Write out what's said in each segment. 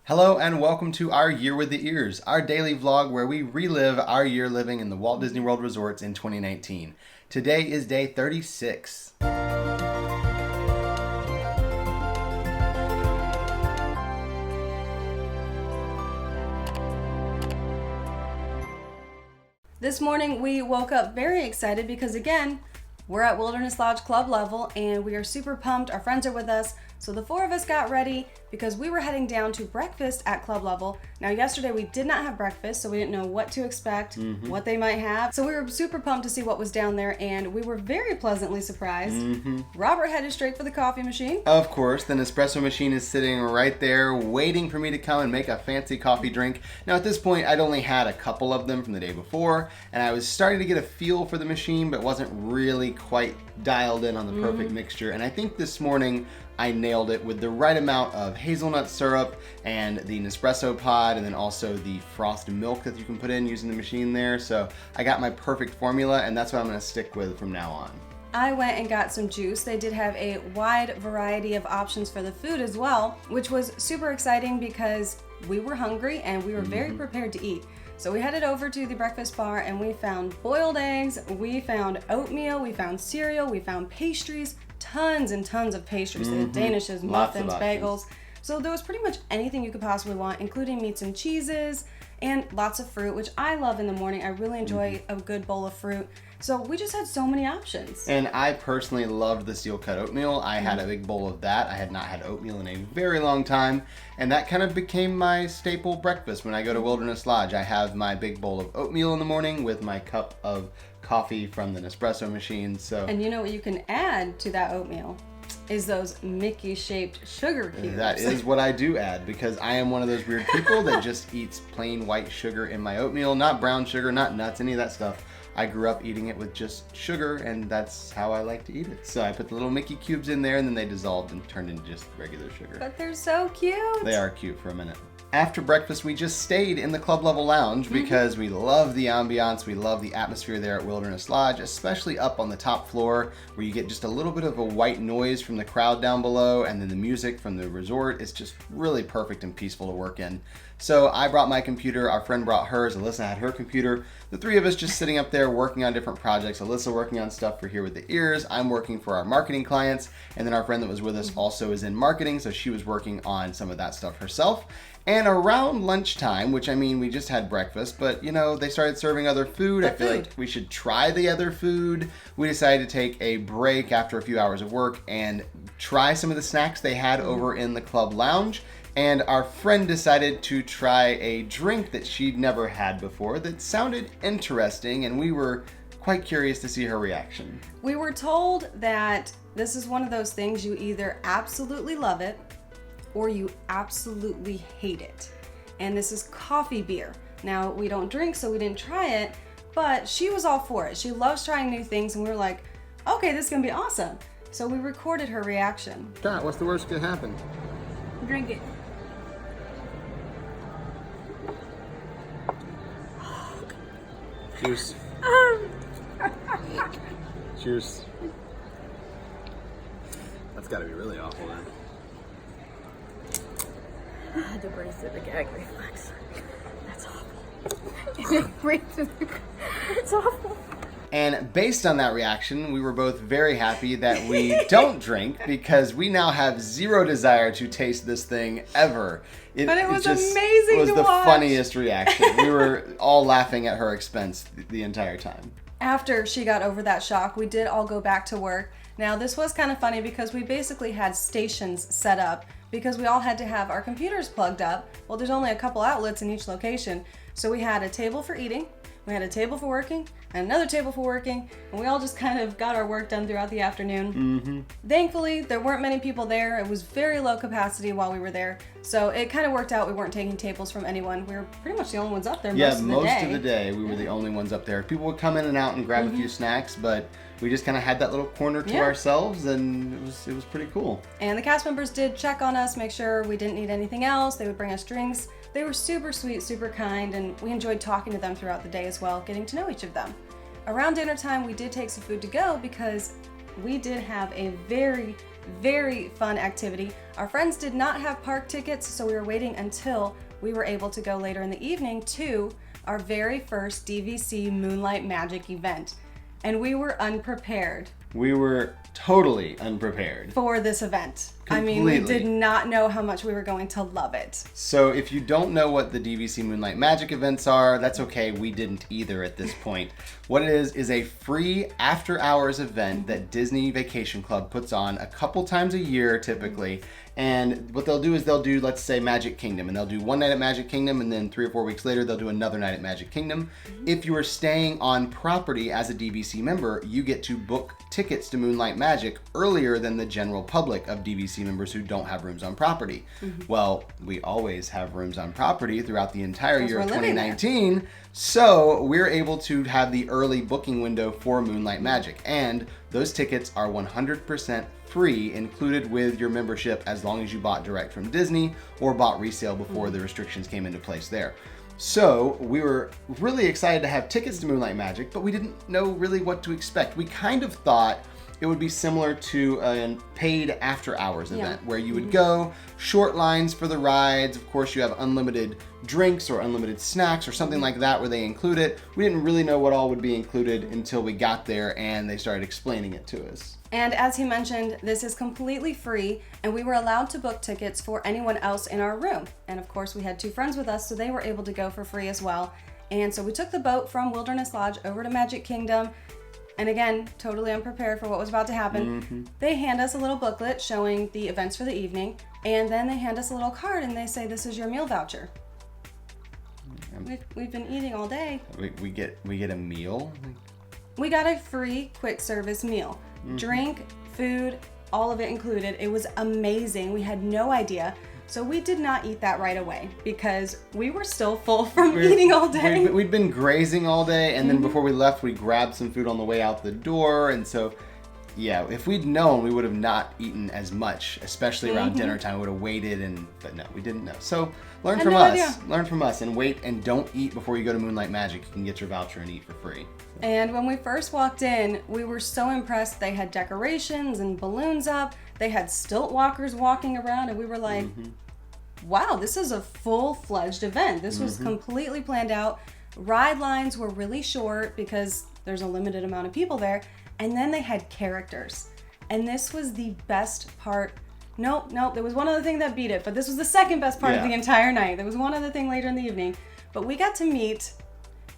Hello and welcome to our Year with the Ears, our daily vlog where we relive our year living in the Walt Disney World resorts in 2019. Today is day 36. This morning we woke up very excited because again, we're at Wilderness Lodge club level and we are super pumped. Our friends are with us. So the four of us got ready because we were heading down to breakfast at club level. Now yesterday we did not have breakfast, so we didn't know what to expect, what they might have. So we were super pumped to see what was down there and we were very pleasantly surprised. Robert headed straight for the coffee machine. Of course, the Nespresso machine is sitting right there waiting for me to come and make a fancy coffee drink. Now at this point I'd only had a couple of them from the day before and I was starting to get a feel for the machine but wasn't really quite dialed in on the perfect mixture. And I think this morning I nailed it with the right amount of hazelnut syrup and the Nespresso pod and then also the frosted milk that you can put in using the machine there. So I got my perfect formula and that's what I'm going to stick with from now on. I went and got some juice. They did have a wide variety of options for the food as well, which was super exciting because we were hungry and we were very prepared to eat. So we headed over to the breakfast bar and we found boiled eggs, we found oatmeal, we found cereal, we found pastries, tons and tons of pastries, the Danishes, muffins, bagels. So there was pretty much anything you could possibly want, including meats and cheeses and lots of fruit, which I love in the morning. I really enjoy a good bowl of fruit. So we just had so many options. And I personally loved the steel cut oatmeal. I had a big bowl of that. I had not had oatmeal in a very long time. And that kind of became my staple breakfast when I go to Wilderness Lodge. I have my big bowl of oatmeal in the morning with my cup of coffee from the Nespresso machine. And you know what you can add to that oatmeal? Is those Mickey shaped sugar cubes. That is what I do add because I am one of those weird people that just eats plain white sugar in my oatmeal, not brown sugar, not nuts, any of that stuff. I grew up eating it with just sugar and that's how I like to eat it. So I put the little Mickey cubes in there and then they dissolved and turned into just regular sugar. But they're so cute. They are cute for a minute. After breakfast, we just stayed in the club level lounge because we love the ambiance, we love the atmosphere there at Wilderness Lodge, especially up on the top floor where you get just a little bit of a white noise from the crowd down below and then the music from the resort is just really perfect and peaceful to work in. So I brought my computer, our friend brought hers, Alyssa had her computer. The three of us just sitting up there working on different projects. Alyssa working on stuff for Here with the Ears, I'm working for our marketing clients, and then our friend that was with us also is in marketing, so she was working on some of that stuff herself. And around lunchtime, which I mean, we just had breakfast, but you know, they started serving other food. I feel like we should try the other food. We decided to take a break after a few hours of work and try some of the snacks they had over in the club lounge. And our friend decided to try a drink that she'd never had before that sounded interesting, and we were quite curious to see her reaction. We were told that this is one of those things you either absolutely love it or you absolutely hate it. And this is coffee beer. Now, we don't drink, so we didn't try it, but she was all for it. She loves trying new things, and we were like, okay, this is gonna be awesome. So we recorded her reaction. Scott, what's the worst that could happen? Drink it. Cheers. Cheers. That's gotta be really awful then. I had to breathe through the gag reflex. That's awful. Breathe through the... It's awful. And based on that reaction, we were both very happy that we don't drink because we now have zero desire to taste this thing ever. But it was amazing It was to the watch. funniest reaction. We were all laughing at her expense the entire time. After she got over that shock, we did all go back to work. Now, this was kind of funny because we basically had stations set up because we all had to have our computers plugged up. Well, there's only a couple outlets in each location. So we had a table for eating, we had a table for working, and another table for working, and we all just kind of got our work done throughout the afternoon. Thankfully, there weren't many people there. It was very low capacity while we were there. So it kind of worked out. We weren't taking tables from anyone. We were pretty much the only ones up there most of the day. Yeah, most of the day we were the only ones up there. People would come in and out and grab a few snacks, but we just kind of had that little corner to ourselves, and it was pretty cool. And the cast members did check on us, make sure we didn't need anything else. They would bring us drinks. They were super sweet, super kind, and we enjoyed talking to them throughout the day as well, getting to know each of them. Around dinner time, we did take some food to go because we did have a very, very fun activity. Our friends did not have park tickets, so we were waiting until we were able to go later in the evening to our very first DVC Moonlight Magic event. And we were unprepared. We were totally unprepared For this event. Completely. I mean, we did not know how much we were going to love it. So if you don't know what the DVC Moonlight Magic events are, that's okay. We didn't either at this point. What it is a free after-hours event that Disney Vacation Club puts on a couple times a year typically. And what they'll do is they'll do, let's say, Magic Kingdom. And they'll do one night at Magic Kingdom, and then 3 or 4 weeks later, they'll do another night at Magic Kingdom. If you are staying on property as a DVC member, you get to book tickets to Moonlight Magic earlier than the general public of DVC members who don't have rooms on property. Well, we always have rooms on property throughout the entire year of we're living there. 2019. So we're able to have the early booking window for Moonlight Magic. And those tickets are 100% free, included with your membership, as long as you bought direct from Disney or bought resale before the restrictions came into place there. So we were really excited to have tickets to Moonlight Magic, but we didn't know really what to expect. We kind of thought it would be similar to a paid after-hours event where you would go, short lines for the rides. Of course, you have unlimited drinks or unlimited snacks or something like that where they include it. We didn't really know what all would be included until we got there and they started explaining it to us. And as he mentioned, this is completely free, and we were allowed to book tickets for anyone else in our room. And of course, we had 2 friends with us, so they were able to go for free as well. And so we took the boat from Wilderness Lodge over to Magic Kingdom. And again, totally unprepared for what was about to happen. They hand us a little booklet showing the events for the evening, and then they hand us a little card and they say, "This is your meal voucher." We've been eating all day. We get a meal. We got a free quick service meal. Drink, food, all of it included. It was amazing. We had no idea. So we did not eat that right away because we were still full from eating all day. We'd been grazing all day, and then before we left, we grabbed some food on the way out the door. And so, yeah, if we'd known, we would have not eaten as much, especially around dinner time. We would have waited, but no, we didn't know. So learn from us. Learn from us and wait and don't eat before you go to Moonlight Magic. You can get your voucher and eat for free. And when we first walked in, we were so impressed. They had decorations and balloons up. They had stilt walkers walking around, and we were like, wow, this is a full-fledged event. This was completely planned out. Ride lines were really short because there's a limited amount of people there. And then they had characters. And this was the best part. Nope, there was one other thing that beat it, but this was the second best part of the entire night. There was one other thing later in the evening. But we got to meet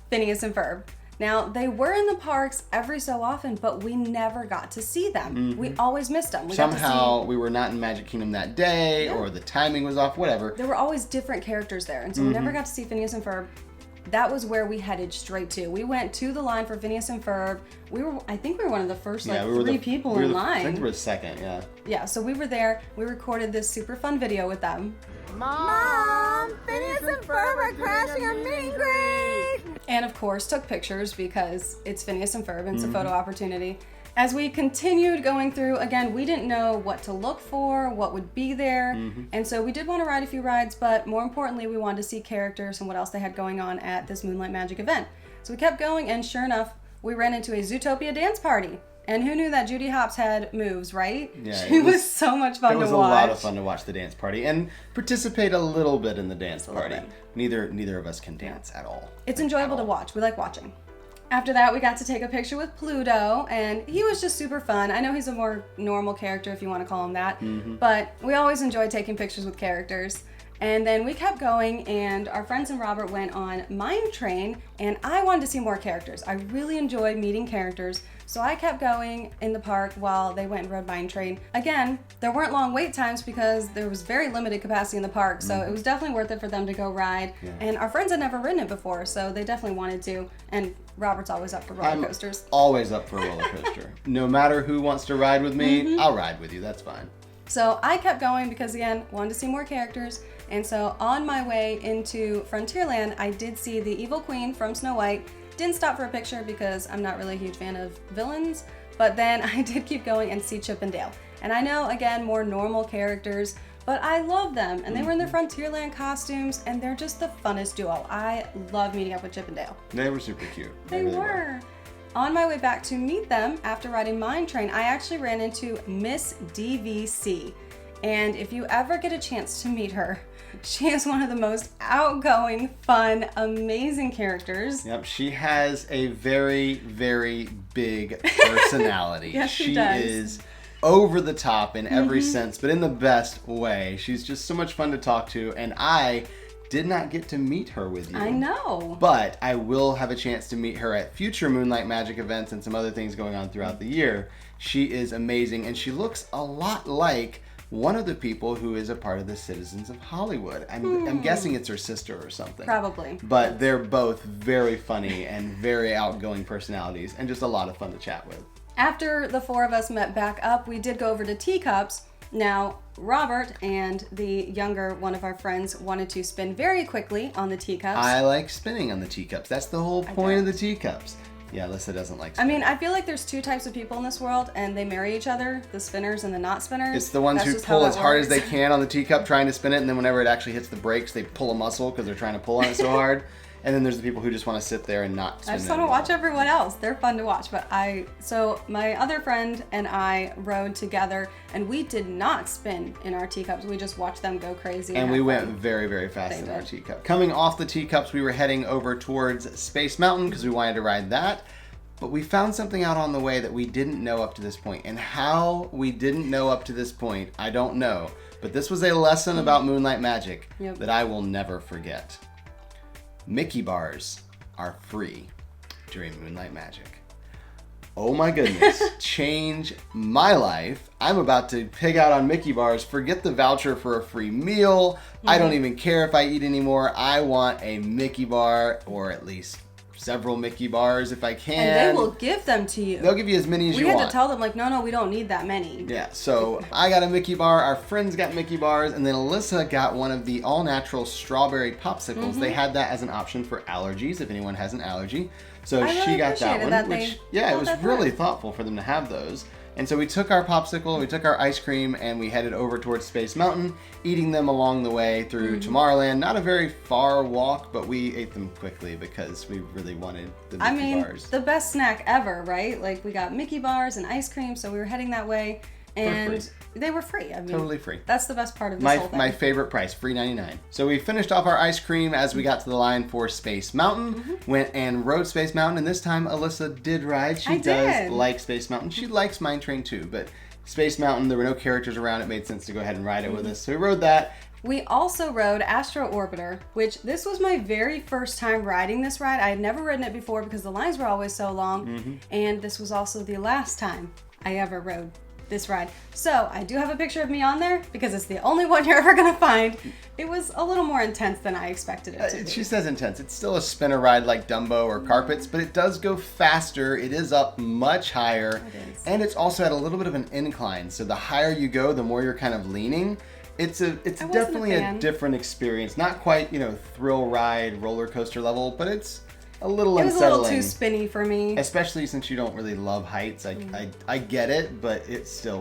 Phineas and Ferb. Now, they were in the parks every so often, but we never got to see them. We always missed them. Somehow we were not in Magic Kingdom that day, or the timing was off, whatever. There were always different characters there, and so we never got to see Phineas and Ferb. That was where we headed straight to. We went to the line for Phineas and Ferb. I think we were one of the first 3 people in line. I think we were the second, yeah. Yeah, so we were there. We recorded this super fun video with them. Mom, Phineas and Ferb are crashing a meet and greet. And of course, took pictures because it's Phineas and Ferb and it's a photo opportunity. As we continued going through, again, we didn't know what to look for, what would be there. And so we did want to ride a few rides, but more importantly, we wanted to see characters and what else they had going on at this Moonlight Magic event. So we kept going, and sure enough, we ran into a Zootopia dance party. And who knew that Judy Hopps had moves, right? Yeah, she was so much fun to watch. It was a lot of fun to watch the dance party and participate a little bit in the dance party. Neither of us can dance at all. It's enjoyable to watch. We like watching. After that, we got to take a picture with Pluto, and he was just super fun. I know he's a more normal character, if you want to call him that, but we always enjoy taking pictures with characters. And then we kept going, and our friends and Robert went on Mine Train, and I wanted to see more characters. I really enjoyed meeting characters, so I kept going in the park while they went and rode Mine Train. Again, there weren't long wait times because there was very limited capacity in the park, so it was definitely worth it for them to go ride. And our friends had never ridden it before, so they definitely wanted to, and Robert's always up for roller coasters. Always up for a roller coaster. No matter who wants to ride with me, I'll ride with you, that's fine. So I kept going because, again, wanted to see more characters. And so on my way into Frontierland, I did see the Evil Queen from Snow White. Didn't stop for a picture because I'm not really a huge fan of villains. But then I did keep going and see Chip and Dale. And I know, again, more normal characters, but I love them. And they were in their Frontierland costumes, and they're just the funnest duo. I love meeting up with Chip and Dale. They were super cute. They really were. on my way back to meet them after riding Mine Train, I actually ran into Miss DVC. And if you ever get a chance to meet her, she is one of the most outgoing, fun, amazing characters. Yep, she has a very, very big personality. Yes, she does. Is over the top in every sense, but in the best way. She's just so much fun to talk to, and I did not get to meet her with you. I know. But I will have a chance to meet her at future Moonlight Magic events and some other things going on throughout the year. She is amazing, and she looks a lot like one of the people who is a part of the Citizens of Hollywood. I'm guessing it's her sister or something. Probably. But they're both very funny and very outgoing personalities, and just a lot of fun to chat with. After the four of us met back up, we did go over to Teacups. Now, Robert and the younger one of our friends wanted to spin very quickly on the teacups. I like spinning on the teacups. That's the whole point of the teacups. Yeah, Alyssa doesn't like spinning. I mean, I feel like there's two types of people in this world, and they marry each other, the spinners and the not spinners. It's the ones who pull as hard as they can on the teacup trying to spin it, and then whenever it actually hits the brakes, they pull a muscle because they're trying to pull on it so hard. And then there's the people who just want to sit there and not spin it. I just want to watch everyone else. They're fun to watch. So my other friend and I rode together, and we did not spin in our teacups. We just watched them go crazy. And we went very, very fast in our teacup. Coming off the teacups, we were heading over towards Space Mountain because we wanted to ride that. But we found something out on the way that we didn't know up to this point. And how we didn't know up to this point, I don't know. But this was a lesson about Moonlight Magic that I will never forget. Mickey bars are free during Moonlight Magic. Oh my goodness, change my life. I'm about to pig out on Mickey bars. Forget the voucher for a free meal. I don't even care if I eat anymore. I want a Mickey bar, or at least several Mickey bars if I can. And they will give them to you. They'll give you as many as you want. We had to tell them, like, no, we don't need that many. Yeah, so I got a Mickey bar, our friends got Mickey bars, and then Alyssa got one of the all-natural strawberry popsicles. They had that as an option for allergies, if anyone has an allergy. So she got that one, which, it was really thoughtful for them to have those. And so we took our popsicle, we took our ice cream, and we headed over towards Space Mountain, eating them along the way through Tomorrowland. Not a very far walk, but we ate them quickly because we really wanted the Mickey bars. The best snack ever, right? Like, we got Mickey bars and ice cream, so we were heading that way. And they were free. I mean, totally free. That's the best part of this whole thing. My favorite price, free $99. So we finished off our ice cream as we got to the line for Space Mountain. Went and rode Space Mountain, and this time Alyssa did ride. She does like Space Mountain. She likes Mine Train too, but Space Mountain, there were no characters around. It made sense to go ahead and ride it with us. So we rode that. We also rode Astro Orbiter, which this was my very first time riding this ride. I had never ridden it before because the lines were always so long, and this was also the last time I ever rode this ride. So I do have a picture of me on there because it's the only one you're ever gonna find. It was a little more intense than I expected it to be. She says intense. It's still a spinner ride like Dumbo or Carpets, but it does go faster. It is up much higher. It is. And it's also at a little bit of an incline. So the higher you go, the more you're kind of leaning. It's definitely a different experience. Not quite, thrill ride, roller coaster level, but it's a little unsettling. It was a little too spinny for me. Especially since you don't really love heights. I get it, but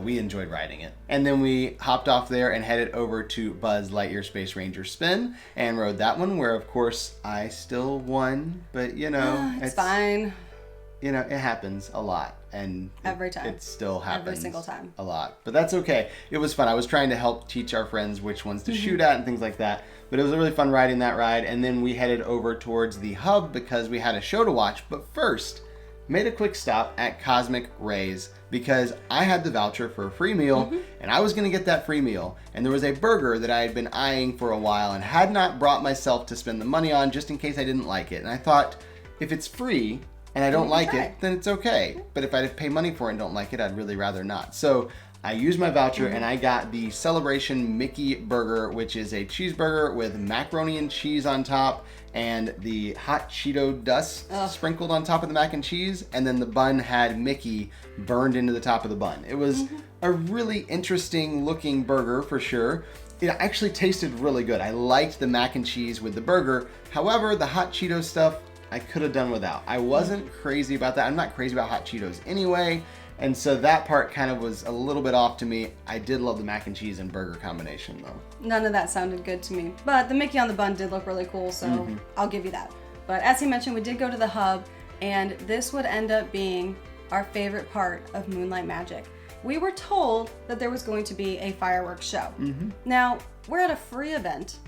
we enjoyed riding it. And then we hopped off there and headed over to Buzz Lightyear Space Ranger Spin and rode that one, where of course I still won, but it's fine. It happens a lot. And every time. It still happens. Every single time. A lot. But that's okay. It was fun. I was trying to help teach our friends which ones to shoot at and things like that. But it was really fun riding that ride. And then we headed over towards the hub because we had a show to watch. But first, made a quick stop at Cosmic Rays because I had the voucher for a free meal and I was going to get that free meal. And there was a burger that I had been eyeing for a while and had not brought myself to spend the money on just in case I didn't like it. And I thought, if it's free and I don't like it, then it's okay. But if I pay money for it and don't like it, I'd really rather not. So I used my voucher and I got the Celebration Mickey Burger, which is a cheeseburger with macaroni and cheese on top and the hot Cheeto dust sprinkled on top of the mac and cheese. And then the bun had Mickey burned into the top of the bun. It was a really interesting looking burger for sure. It actually tasted really good. I liked the mac and cheese with the burger. However, the hot Cheeto stuff, I could have done without. I wasn't crazy about that. I'm not crazy about hot Cheetos anyway. And so that part kind of was a little bit off to me. I did love the mac and cheese and burger combination though. None of that sounded good to me. But the Mickey on the bun did look really cool, so I'll give you that. But as he mentioned, we did go to the hub And this would end up being our favorite part of Moonlight Magic. We were told that there was going to be a fireworks show. Now, we're at a free event,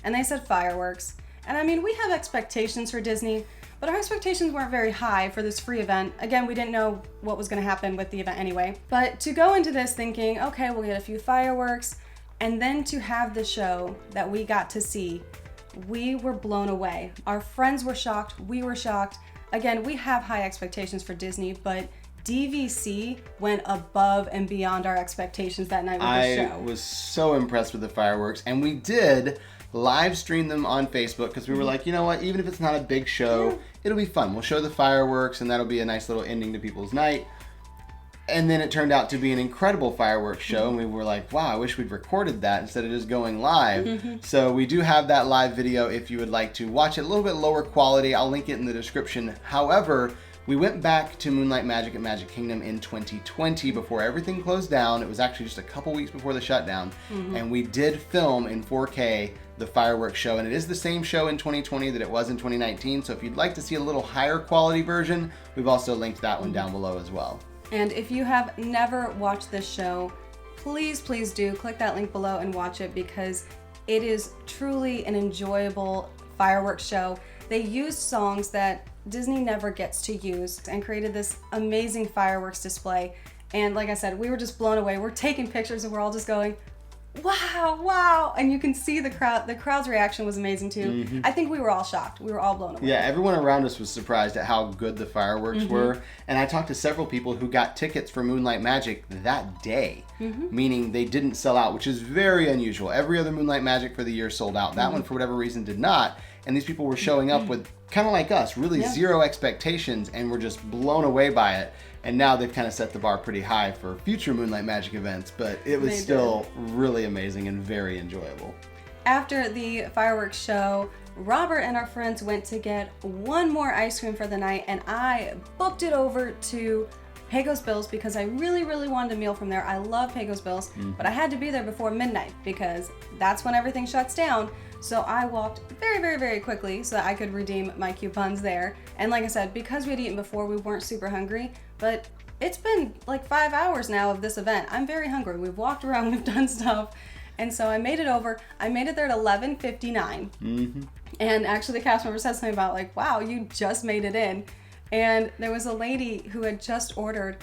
and they said fireworks. And I mean, we have expectations for Disney, but our expectations weren't very high for this free event. Again, we didn't know what was going to happen with the event anyway. But to go into this thinking, okay, we'll get a few fireworks, and then to have the show that we got to see, we were blown away. Our friends were shocked, we were shocked. Again, we have high expectations for Disney, but DVC went above and beyond our expectations that night with the show. I was so impressed with the fireworks, and we did live stream them on Facebook because we were like, you know what, even if it's not a big show, it'll be fun. We'll show the fireworks, and that'll be a nice little ending to people's night. And then it turned out to be an incredible fireworks show, and we were like, wow, I wish we'd recorded that instead of just going live. So we do have that live video if you would like to watch it. A little bit lower quality. I'll link it in the description. However, we went back to Moonlight Magic at Magic Kingdom in 2020 before everything closed down. It was actually just a couple weeks before the shutdown. And we did film in 4K the fireworks show, and it is the same show in 2020 that it was in 2019. So if you'd like to see a little higher quality version, we've also linked that one down below as well. And if you have never watched this show, please do click that link below and watch it, because it is truly an enjoyable fireworks show. They used songs that Disney never gets to use and created this amazing fireworks display. And like I said, we were just blown away. We're taking pictures and we're all just going, wow, wow. And you can see the crowd. The crowd's reaction was amazing too. I think we were all shocked. We were all blown away. Yeah, everyone around us was surprised at how good the fireworks were. And I talked to several people who got tickets for Moonlight Magic that day, meaning they didn't sell out, which is very unusual. Every other Moonlight Magic for the year sold out. That one, for whatever reason, did not. And these people were showing up with, kind of like us, really zero expectations, and were just blown away by it. And now they've kind of set the bar pretty high for future Moonlight Magic events, but it was still really amazing and very enjoyable. After the fireworks show, Robert and our friends went to get one more ice cream for the night, and I booked it over to Pecos Bills because I really wanted a meal from there. I love Pecos Bills, but I had to be there before midnight because that's when everything shuts down. So I walked very quickly so that I could redeem my coupons there. And like I said, because we had eaten before, we weren't super hungry, but it's been like 5 hours now of this event. I'm very hungry. We've walked around, we've done stuff. And so I made it over. I made it there at 11:59. And actually the cast member said something about like, wow, you just made it in. And there was a lady who had just ordered,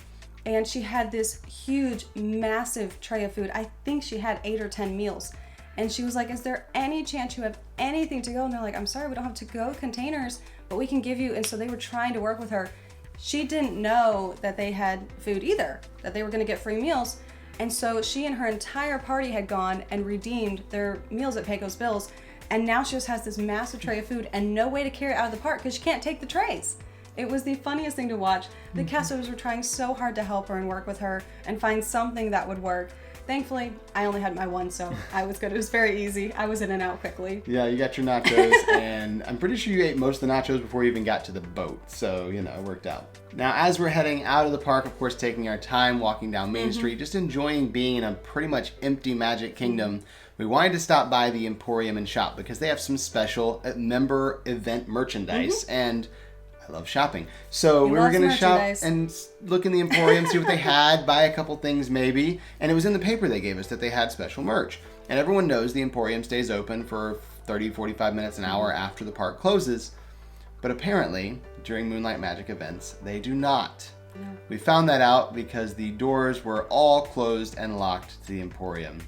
and she had this huge, massive tray of food. I think she had 8 or 10 meals. And she was like, is there any chance you have anything to go? And they're like, I'm sorry, we don't have to-go containers, but we can give you. And so they were trying to work with her. She didn't know that they had food either, that they were going to get free meals. And so she and her entire party had gone and redeemed their meals at Pecos Bills. And now she just has this massive tray of food and no way to carry it out of the park because she can't take the trays. It was the funniest thing to watch. The cast members were trying so hard to help her and work with her and find something that would work. Thankfully, I only had my one, so I was good. It was very easy. I was in and out quickly. Yeah, you got your nachos, and I'm pretty sure you ate most of the nachos before you even got to the boat, so, you know, it worked out. Now, as we're heading out of the park, of course, taking our time walking down Main Street, just enjoying being in a pretty much empty Magic Kingdom, we wanted to stop by the Emporium and shop because they have some special member event merchandise, and I love shopping. So we were going to shop and look in the Emporium, see what they had, buy a couple things maybe. And it was in the paper they gave us that they had special merch. And everyone knows the Emporium stays open for 30, 45 minutes, an hour after the park closes. But apparently, during Moonlight Magic events, they do not. We found that out because the doors were all closed and locked to the Emporium.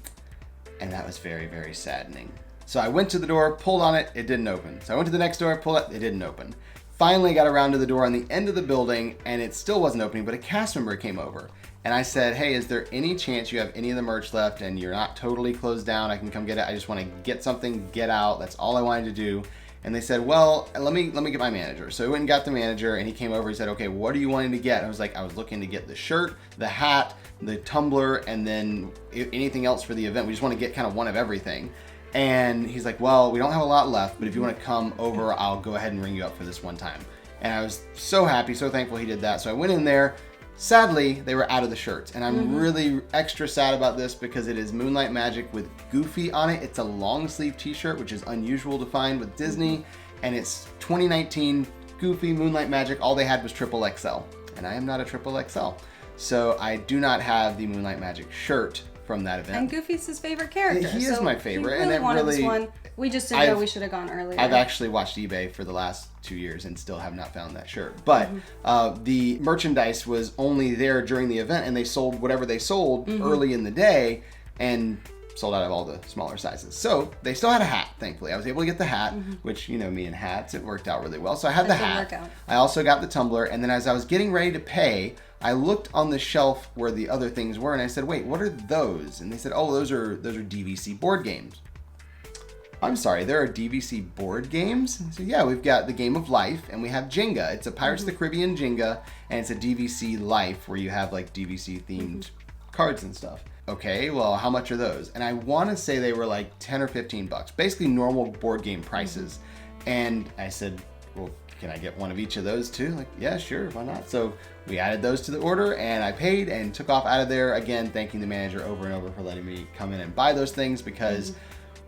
And that was very saddening. So I went to the door, pulled on it, it didn't open. So I went to the next door, pulled it, it didn't open. Finally got around to the door on the end of the building and it still wasn't opening, but a cast member came over. And I said, hey, is there any chance you have any of the merch left and you're not totally closed down? I can come get it. I just want to get something, get out. That's all I wanted to do. And they said, well, let me get my manager. So I went and got the manager and he came over. He said, okay, what are you wanting to get? I was like, I was looking to get the shirt, the hat, the tumbler, and then anything else for the event. We just want to get kind of one of everything. And he's like, well, we don't have a lot left, but if you want to come over, I'll go ahead and ring you up for this one time. And I was so happy, so thankful he did that. So I went in there. Sadly, they were out of the shirts. And I'm really extra sad about this because it is Moonlight Magic with Goofy on it. It's a long sleeve t-shirt, which is unusual to find with Disney. And it's 2019 Goofy, Moonlight Magic, all they had was triple XL. And I am not a triple XL. So I do not have the Moonlight Magic shirt from that event. And Goofy's his favorite character. He is my favorite. He really and wanted really, this one. We just didn't know we should have gone earlier. I've actually watched eBay for the last 2 years and still have not found that shirt. But the merchandise was only there during the event, and they sold whatever they sold early in the day and sold out of all the smaller sizes. So they still had a hat, thankfully. I was able to get the hat, which, you know me and hats, it worked out really well. So I had the hat. I also got the tumbler, and then as I was getting ready to pay, I looked on the shelf where the other things were, and I said, wait, what are those? And they said, oh, those are DVC board games. I'm sorry, there are DVC board games? So yeah, we've got the Game of Life, and we have Jenga. It's a Pirates of the Caribbean Jenga, and it's a DVC Life where you have like DVC themed cards and stuff. Okay, well, how much are those? And I want to say they were like 10 or 15 bucks, basically normal board game prices. And I said, well, can I get one of each of those too? Like, yeah, sure, why not? So we added those to the order, and I paid and took off out of there, again, thanking the manager over and over for letting me come in and buy those things, because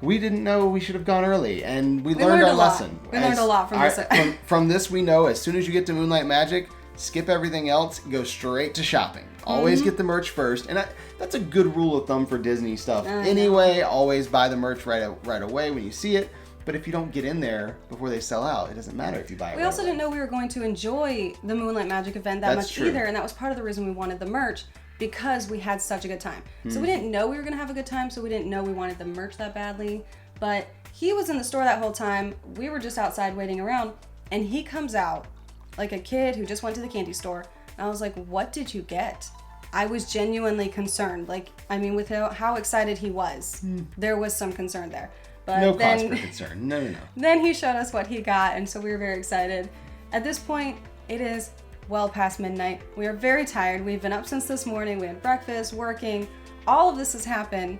we didn't know we should have gone early, and we learned our lesson. We learned a lot from this. From this, we know as soon as you get to Moonlight Magic, skip everything else, go straight to shopping. Always get the merch first, and that's a good rule of thumb for Disney stuff. Anyway, always buy the merch right away when you see it. But if you don't get in there before they sell out, it doesn't matter if you buy it. We also didn't know we were going to enjoy the Moonlight Magic event that much either, and that was part of the reason we wanted the merch, because we had such a good time. So we didn't know we were going to have a good time, so we didn't know we wanted the merch that badly. But he was in the store that whole time. We were just outside waiting around, and he comes out like a kid who just went to the candy store. And I was like, what did you get? I was genuinely concerned. Like, I mean, with how excited he was, there was some concern there. But no cause for concern. No. Then he showed us what he got, and so we were very excited. At this point, it is well past midnight. We are very tired. We've been up since this morning. We had breakfast, working. All of this has happened.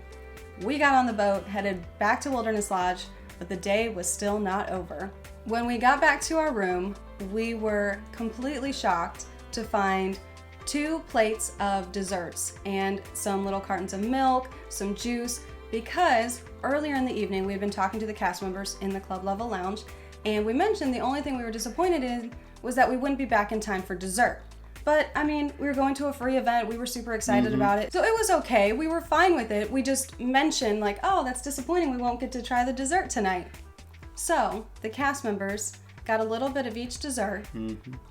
We got on the boat, headed back to Wilderness Lodge, but the day was still not over. When we got back to our room, we were completely shocked to find 2 plates of desserts and some little cartons of milk, some juice, because earlier in the evening we had been talking to the cast members in the club level lounge, and we mentioned the only thing we were disappointed in was that we wouldn't be back in time for dessert. But I mean, we were going to a free event, we were super excited about it, so it was okay, we were fine with it. We just mentioned like, oh, that's disappointing, we won't get to try the dessert tonight. So the cast members got a little bit of each dessert,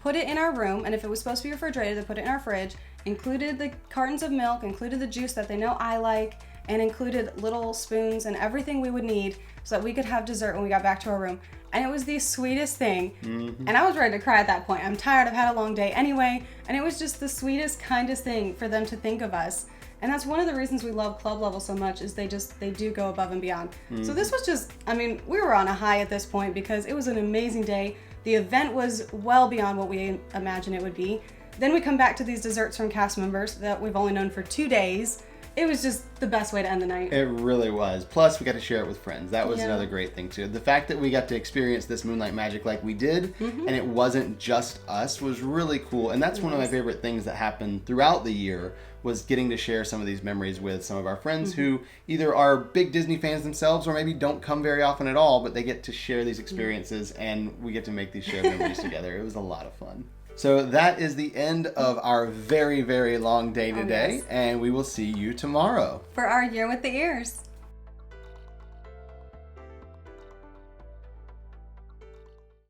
put it in our room, and if it was supposed to be refrigerated, they put it in our fridge, included the cartons of milk, included the juice that they know I like, and included little spoons and everything we would need so that we could have dessert when we got back to our room. And it was the sweetest thing. And I was ready to cry at that point. I'm tired, I've had a long day anyway, and it was just the sweetest, kindest thing for them to think of us. And that's one of the reasons we love Club Level so much, is they do go above and beyond. So this was just, I mean, we were on a high at this point because it was an amazing day. The event was well beyond what we imagined it would be. Then we come back to these desserts from cast members that we've only known for 2 days. It was just the best way to end the night. It really was. Plus, we got to share it with friends. That was another great thing, too. The fact that we got to experience this Moonlight Magic like we did, and it wasn't just us, was really cool. And that's one of my favorite things that happened throughout the year, was getting to share some of these memories with some of our friends who either are big Disney fans themselves or maybe don't come very often at all, but they get to share these experiences, and we get to make these shared memories together. It was a lot of fun. So that is the end of our very, very long day today, and we will see you tomorrow for our Year with the Ears.